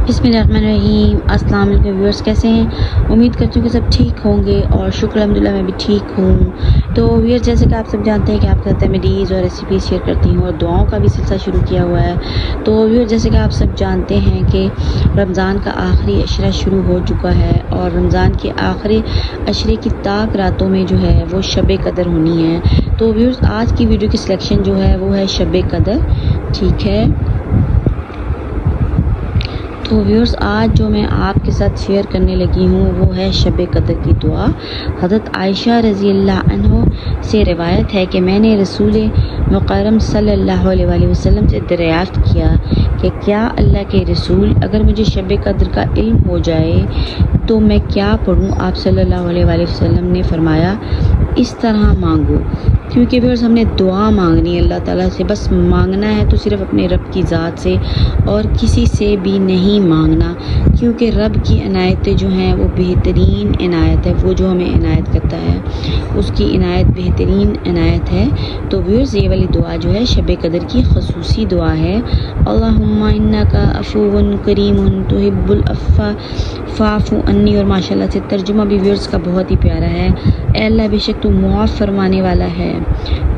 बिस्मिल्लाहिर्रहमानिर्रहीम। अस्सलाम वालेकुम व्यूअर्स, कैसे हैं? उम्मीद करती हूँ कि सब ठीक होंगे और शुक्र अल्हम्दुलिल्लाह मैं भी ठीक हूँ। तो व्यूअर्स, जैसे कि आप सब जानते हैं कि आपके साथ रेमेडीज़ और रेसिपीज़ शेयर करती हूँ और दुआओं का भी सिलसिला शुरू किया हुआ है। तो व्यूअर्स, जैसे कि आप सब जानते हैं कि रमज़ान का आखिरी अशरा शुरू हो चुका है और रमज़ान के आखिरी अशरे की ताक रातों में जो है वो शब कदर होनी है। तो व्यूअर्स, आज की वीडियो की सिलेक्शन जो है वो है शब कदर, ठीक है। तो व्यूअर्स, आज जो मैं आपके साथ शेयर करने लगी हूँ वो है शब कदर की दुआ। हज़रत आयशा रज़ी अल्लाह अन्हा से रिवायत है कि मैंने रसूल मुकर्रम सल्लल्लाहु अलैहि वसल्लम से दरियाफ़्त किया कि क्या अल्लाह के रसूल, अगर मुझे शब कदर का इल्म हो जाए तो मैं क्या पढ़ूँ? आप सल्लल्लाहु अलैहि वसल्लम ने फरमाया, इस तरह मांगो। क्योंकि व्यूअर्स, हमने दुआ मांगनी है अल्लाह ताला से, बस मांगना है तो सिर्फ़ अपने रब की ज़ात से और किसी से भी नहीं मांगना, क्योंकि रब की इनायतें जो हैं वो बेहतरीन इनायत है। वो जो हमें इनायत करता है उसकी इनायत बेहतरीन इनायत है। तो व्यूअर्स, ये वाली दुआ जो है शब कदर की खसूसी दुआ है। अल्लाहुम्मा इन्नका अफ़ुव्वुन करीमुन तुहिब्बुल अफ़्फ़ा फ़ाफ़ु अन्नी। और माशाल्लाह से तर्जुमा भी व्यूअर्स का बहुत ही प्यारा है। ऐ अल्लाह, बेशक तू मुआफ़ फरमाने वाला है,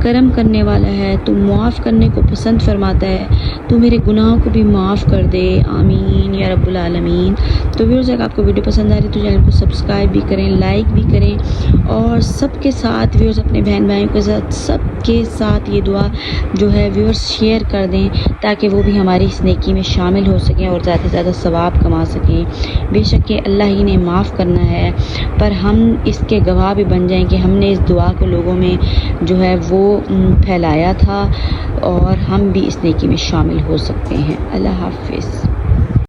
करम करने वाला है, तू मुआफ़ करने को पसंद फरमाता है, तू मेरे गुनाहों को भी माफ़ कर दे, आमीन या रब्बुल आलमीन। तो व्यूअर्स, अगर आपको वीडियो पसंद आ रही है तो चैनल को सब्सक्राइब भी करें, लाइक भी करें और सबके साथ व्यूअर्स, अपने बहन भाइयों के साथ सबके साथ ये दुआ जो है व्यूअर्स शेयर कर दें, ताकि वो भी हमारी इस नेकी में शामिल हो सकें और ज़्यादा से ज़्यादा सवाब कमा सकें। बेशक ये अल्लाह ही ने माफ़ करना है, पर हम इसके गवाह भी बन जाएं कि हमने इस दुआ को लोगों में जो है वो फैलाया था और हम भी इस नेकी में शामिल हो सकते हैं। अल्लाह हाफ़िज़।